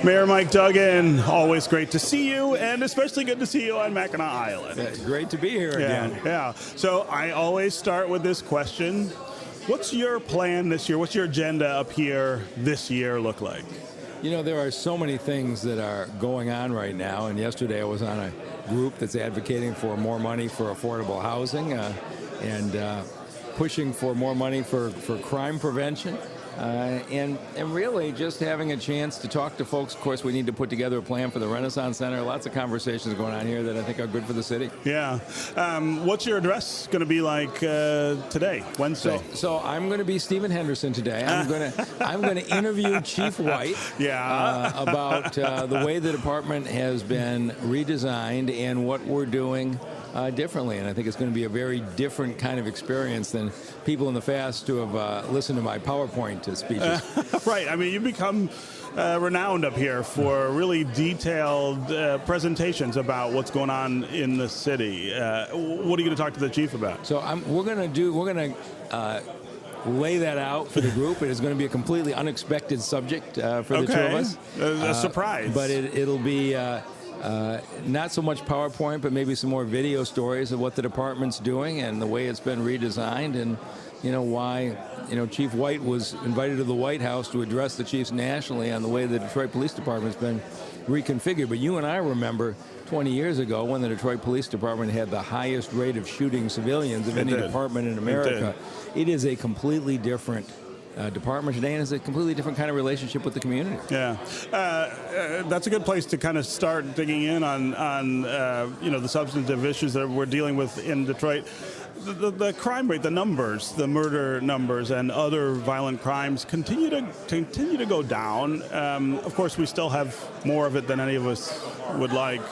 Mayor Mike Duggan, always great to see you, and especially good to see you on Mackinac Island. Yeah, great to be here again. Yeah. So I always start with this question. What's your plan this year? What's your agenda up here this year look like? You know, there are so many things that are going on right now, and yesterday I was on a group that's advocating for more money for affordable housing and pushing for more money for crime prevention. And really just having a chance to talk to folks. Of course, we need to put together a plan for the Renaissance Center. Lots of conversations going on here that I think are good for the city. Yeah. What's your address going to be like today, Wednesday? So I'm going to be Stephen Henderson today. I'm going to interview Chief White about the way the department has been redesigned and what we're doing differently, and I think it's going to be a very different kind of experience than people in the past who have listened to my PowerPoint speeches. Right. I mean, you've become renowned up here for really detailed presentations about what's going on in the city. What are you going to talk to the chief about? So we're going to lay that out for the group. It is going to be a completely unexpected subject for the two of us. A surprise. But it'll be not so much PowerPoint, but maybe some more video stories of what the department's doing and the way it's been redesigned, and why Chief White was invited to the White House to address the chiefs nationally on the way the Detroit Police Department's been reconfigured. But you and I remember 20 years ago when the Detroit Police Department had the highest rate of shooting civilians of any department in America. It is a completely different department today, and it's a completely different kind of relationship with the community. Yeah, that's a good place to kind of start digging in on the substantive issues that we're dealing with in Detroit. The crime rate, the numbers, the murder numbers, and other violent crimes continue to go down. Of course, we still have more of it than any of us would like.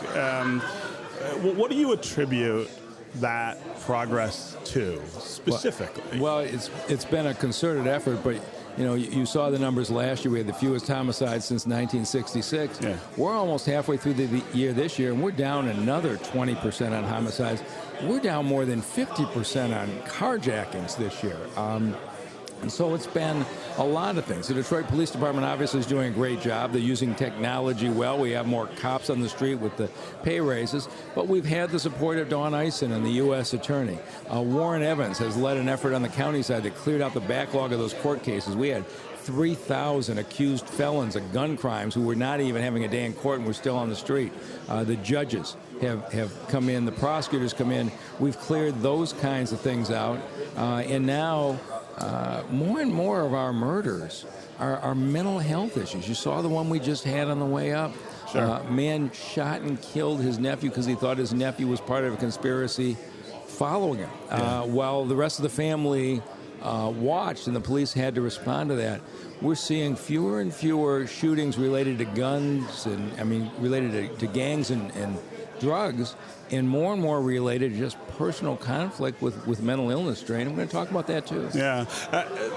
What do you attribute that progress to specifically? Well, it's been a concerted effort, but you saw the numbers last year. We had the fewest homicides since 1966. Yeah. We're almost halfway through the year this year, and we're down another 20% on homicides. We're down more than 50% on carjackings this year. And so it's been a lot of things. The Detroit Police Department obviously is doing a great job. They're using technology well. We have more cops on the street with the pay raises. But we've had the support of Dawn Eisen and the U.S. Attorney. Warren Evans has led an effort on the county side that cleared out the backlog of those court cases. We had 3,000 accused felons of gun crimes who were not even having a day in court and were still on the street. The judges have come in. The prosecutors come in. We've cleared those kinds of things out. And now more and more of our murders are mental health issues. You saw the one we just had on the way up. Sure. A man shot and killed his nephew because he thought his nephew was part of a conspiracy following him, while the rest of the family watched, and the police had to respond to that. We're seeing fewer and fewer shootings related to guns related to gangs and drugs, and more related to just personal conflict with mental illness strain. I'm going to talk about that too. Yeah.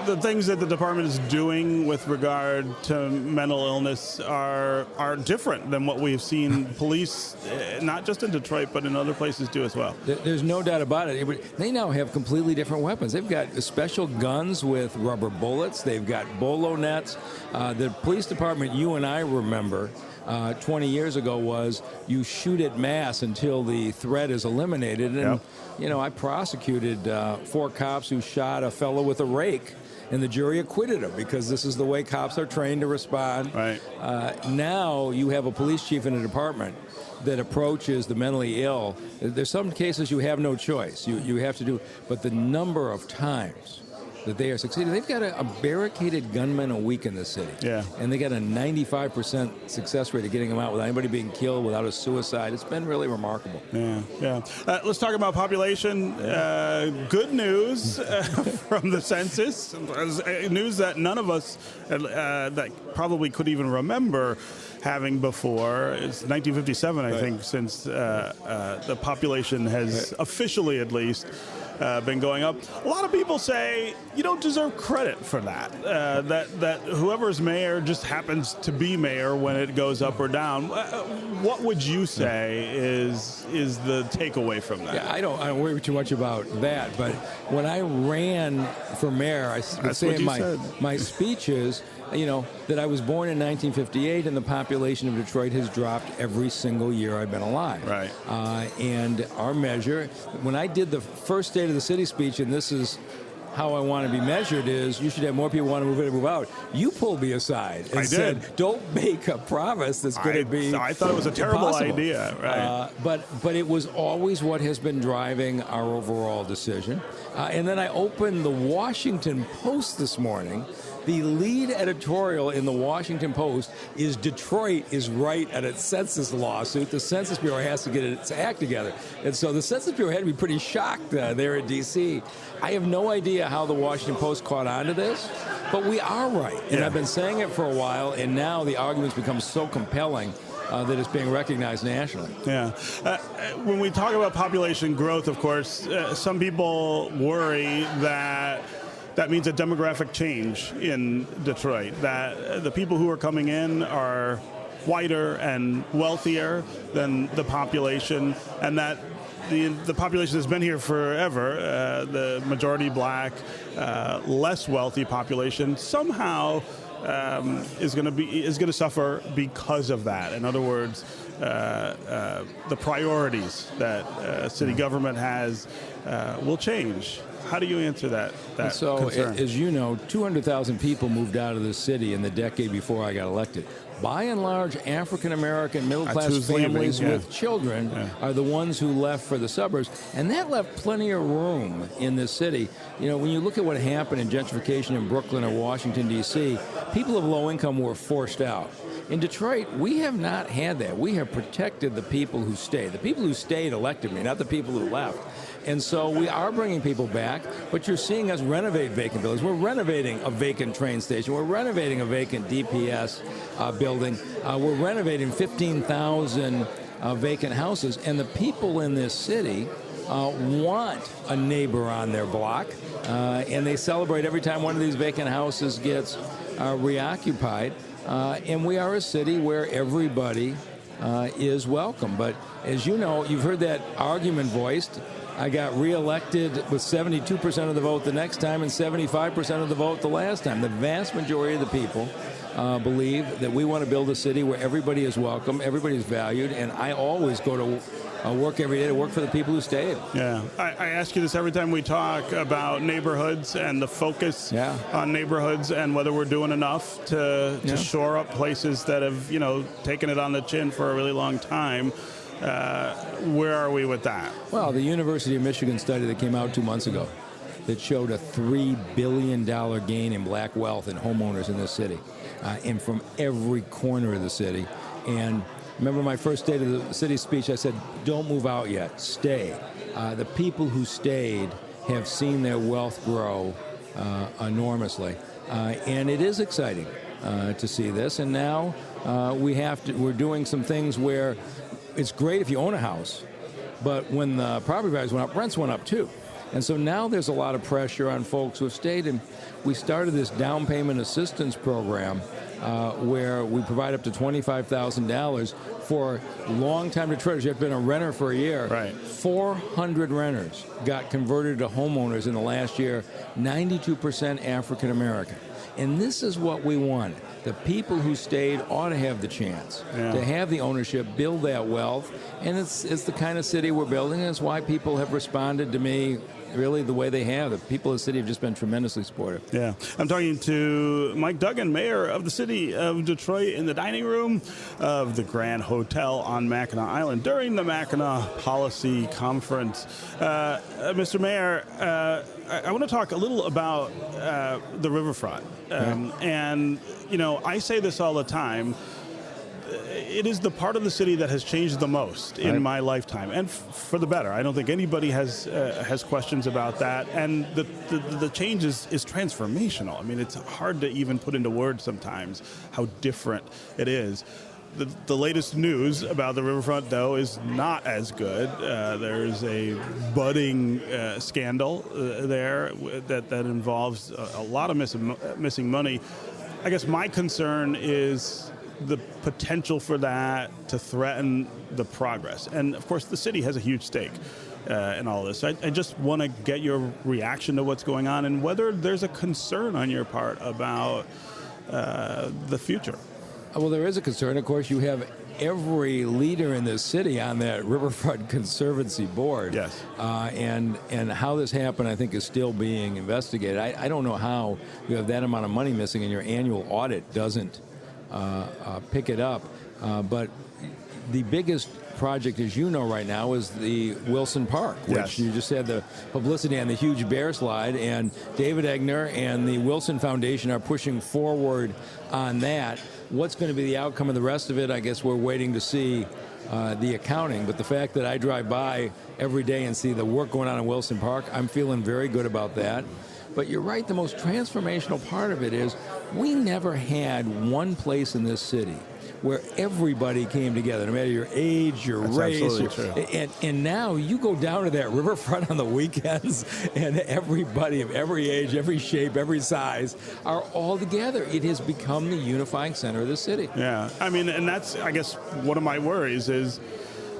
The things that the department is doing with regard to mental illness are different than what we've seen police, not just in Detroit, but in other places do as well. There's no doubt about it. They now have completely different weapons. They've got special guns with rubber bullets. They've got bolo nets. The police department, you and I remember, 20 years ago was you shoot at mass until the threat is eliminated. And, I prosecuted 4 cops who shot a fellow with a rake, and the jury acquitted him because this is the way cops are trained to respond. Right. Now you have a police chief in a department that approaches the mentally ill. There's some cases you have no choice. You have to do, but the number of times that they are succeeding. They've got a barricaded gunman a week in the city. Yeah. And they got a 95% success rate of getting them out without anybody being killed, without a suicide. It's been really remarkable. Yeah. Let's talk about population. Good news from the census. News that none of us that probably could even remember having before. It's 1957, I think, since the population has officially, at least, been going up. A lot of people say you don't deserve credit for that. That whoever's mayor just happens to be mayor when it goes up or down. What would you say is the takeaway from that? Yeah, I don't worry too much about that. But when I ran for mayor, I would say in my speeches, that I was born in 1958 and the population of Detroit has dropped every single year I've been alive. Right. And our measure, when I did the first State of the City speech, and this is how I want to be measured, is you should have more people want to move in and move out. You pulled me aside and said, don't make a promise that's going to be I thought it was a terrible idea. Right. But it was always what has been driving our overall decision. And then I opened the Washington Post this morning. The lead editorial in the Washington Post is Detroit is right at its census lawsuit. The Census Bureau has to get its act together. And so the Census Bureau had to be pretty shocked there in D.C. I have no idea how the Washington Post caught on to this, but we are right. And I've been saying it for a while, and now the arguments become so compelling that it's being recognized nationally. Yeah. When we talk about population growth, of course, some people worry that means a demographic change in Detroit, that the people who are coming in are whiter and wealthier than the population, and that the population has been here forever, the majority black, less wealthy population, somehow is going to suffer because of that. In other words, the priorities that city government has will change. How do you answer that concern? As you know, 200,000 people moved out of the city in the decade before I got elected. By and large, African-American middle-class families with children are the ones who left for the suburbs, and that left plenty of room in this city. When you look at what happened in gentrification in Brooklyn or Washington, D.C., people of low income were forced out. In Detroit, we have not had that. We have protected the people who stayed. The people who stayed elected me, not the people who left. And so we are bringing people back, but you're seeing us renovate vacant buildings. We're renovating a vacant train station. We're renovating a vacant DPS building. We're renovating 15,000 vacant houses. And the people in this city want a neighbor on their block, and they celebrate every time one of these vacant houses gets reoccupied. And we are a city where everybody is welcome. But as you know, you've heard that argument voiced. I got reelected with 72% of the vote the next time and 75% of the vote the last time. The vast majority of the people believe that we want to build a city where everybody is welcome, everybody is valued, and I always go to work every day to work for the people who stayed. Yeah, I ask you this every time we talk about neighborhoods and the focus on neighborhoods and whether we're doing enough to shore up places that have taken it on the chin for a really long time. Where are we with that? Well, the University of Michigan study that came out 2 months ago that showed a $3 billion gain in black wealth in homeowners in this city, and from every corner of the city. And remember my first State of the City speech, I said, don't move out yet, stay. The people who stayed have seen their wealth grow enormously. And it is exciting to see this. And now we're doing some things where it's great if you own a house, but when the property values went up, rents went up too. And so now there's a lot of pressure on folks who have stayed, and we started this down payment assistance program where we provide up to $25,000 for long-time Detroiters. You have been a renter for a year. Right. 400 renters got converted to homeowners in the last year, 92% African-American. And this is what we want. The people who stayed ought to have the chance to have the ownership, build that wealth, and it's the kind of city we're building, and it's why people have responded to me really the way they have. The people of the city have just been tremendously supportive. Yeah. I'm talking to Mike Duggan, mayor of the city of Detroit, in the dining room of the Grand Hotel on Mackinac Island during the Mackinac Policy Conference. Mr. Mayor, I want to talk a little about the riverfront. And, I say this all the time. It is the part of the city that has changed the most in my lifetime, and for the better. I don't think anybody has questions about that. And the change is transformational. I mean, it's hard to even put into words sometimes how different it is. The latest news about the riverfront, though, is not as good. There's a budding scandal there that involves a lot of missing money. I guess my concern is the potential for that to threaten the progress. And, of course, the city has a huge stake in all this. I just want to get your reaction to what's going on and whether there's a concern on your part about the future. Well, there is a concern. Of course, you have every leader in this city on that Riverfront Conservancy board. Yes. And how this happened, I think, is still being investigated. I don't know how you have that amount of money missing and your annual audit doesn't pick it up. But the biggest project, as you know right now, is the Wilson Park, which yes. you just had the publicity on the huge bear slide, and David Egner and the Wilson Foundation are pushing forward on that. What's going to be the outcome of the rest of it, I guess we're waiting to see the accounting. But the fact that I drive by every day and see the work going on in Wilson Park, I'm feeling very good about that. But you're right, the most transformational part of it is we never had one place in this city where everybody came together, no matter your age, your That's race. absolutely true. And now you go down to that riverfront on the weekends, and everybody of every age, every shape, every size are all together. It has become the unifying center of the city. Yeah, I mean, and that's, I guess, one of my worries is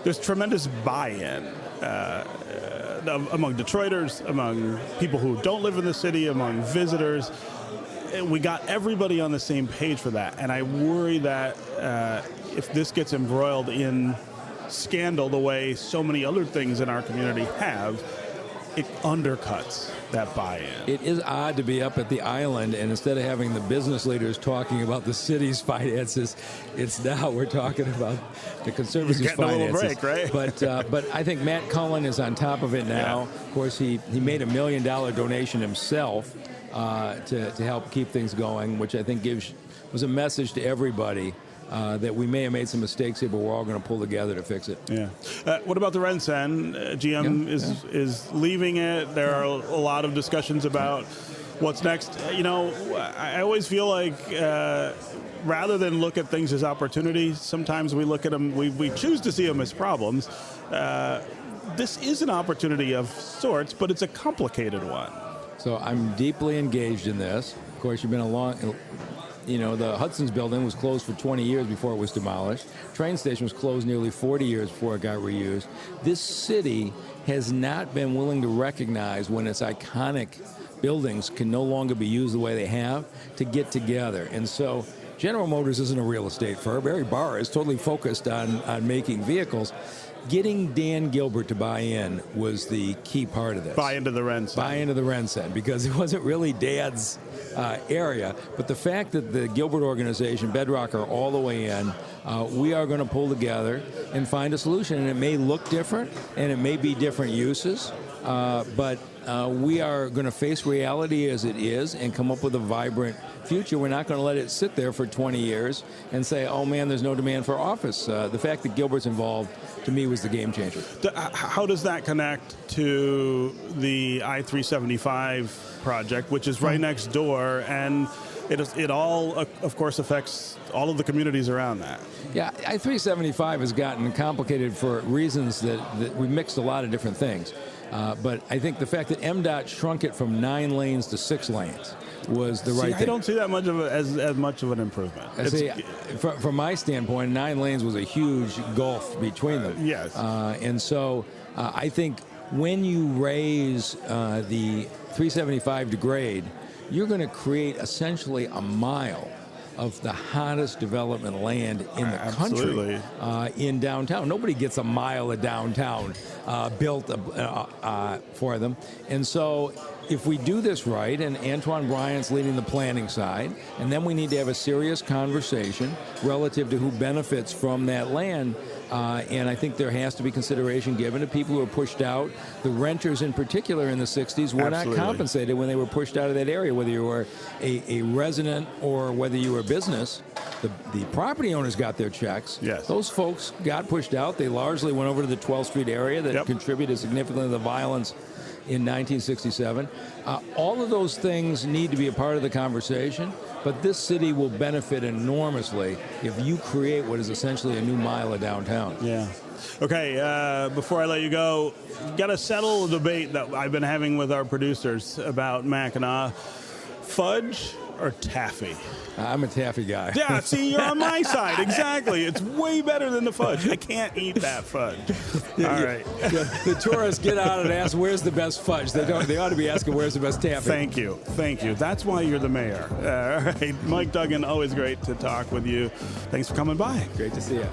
there's tremendous buy-in among Detroiters, among people who don't live in the city, among visitors. We got everybody on the same page for that, and I worry that if this gets embroiled in scandal the way so many other things in our community have, it undercuts that buy-in. It is odd to be up at the island, and instead of having the business leaders talking about the city's finances, it's now we're talking about the Conservancy's finances. A little break, right? But I think Matt Cullen is on top of it now. Yeah. Of course, he made $1 million donation himself to help keep things going, which I think was a message to everybody that we may have made some mistakes here, but we're all going to pull together to fix it. Yeah. What about the Rensen? GM is leaving it. There are a lot of discussions about what's next. You know, I always feel like rather than look at things as opportunities, sometimes we look at them, we choose to see them as problems. This is an opportunity of sorts, but it's a complicated one. So I'm deeply engaged in this. Of course, you've been the Hudson's building was closed for 20 years before it was demolished. Train station was closed nearly 40 years before it got reused. This city has not been willing to recognize when its iconic buildings can no longer be used the way they have to get together. And so General Motors isn't a real estate firm. Barry Barr is totally focused on making vehicles. Getting Dan Gilbert to buy in was the key part of this. Buy into the Rensen. Buy into the Rensen, because it wasn't really Dad's area. But the fact that the Gilbert organization, Bedrock, are all the way in, we are going to pull together and find a solution. And it may look different, and it may be different uses, but we are going to face reality as it is and come up with a vibrant future. We're not going to let it sit there for 20 years and say, oh man, there's no demand for office. The fact that Gilbert's involved, to me, was the game changer. How does that connect to the I-375 project, which is right next door, and it all, of course, affects all of the communities around that? Yeah, I-375 has gotten complicated for reasons that we mixed a lot of different things. But I think the fact that MDOT shrunk it from 9 lanes to 6 lanes was the right thing. I don't see that much of as much of an improvement. From my standpoint, 9 lanes was a huge gulf between them. Yes. And so I think when you raise the 375 to grade, you're going to create essentially a mile of the hottest development land in the country in downtown. Nobody gets a mile of downtown built for them. And so if we do this right, and Antoine Bryant's leading the planning side, and then we need to have a serious conversation relative to who benefits from that land. And I think there has to be consideration given to people who are pushed out. The renters in particular in the 60s were not compensated when they were pushed out of that area, whether you were a resident or whether you were a business. The property owners got their checks. Yes. Those folks got pushed out. They largely went over to the 12th Street area that contributed significantly to the violence in 1967. All of those things need to be a part of the conversation, but this city will benefit enormously if you create what is essentially a new mile of downtown. Yeah. Okay, before I let you go, got to settle a debate that I've been having with our producers about Mackinac. Fudge or taffy? I'm a taffy guy. Yeah, see, you're on my side. Exactly. It's way better than the fudge. I can't eat that fudge. All right. The tourists get out and ask, where's the best fudge? They don't. They ought to be asking, where's the best taffy? Thank you. Thank you. That's why you're the mayor. All right. Mike Duggan, always great to talk with you. Thanks for coming by. Great to see you.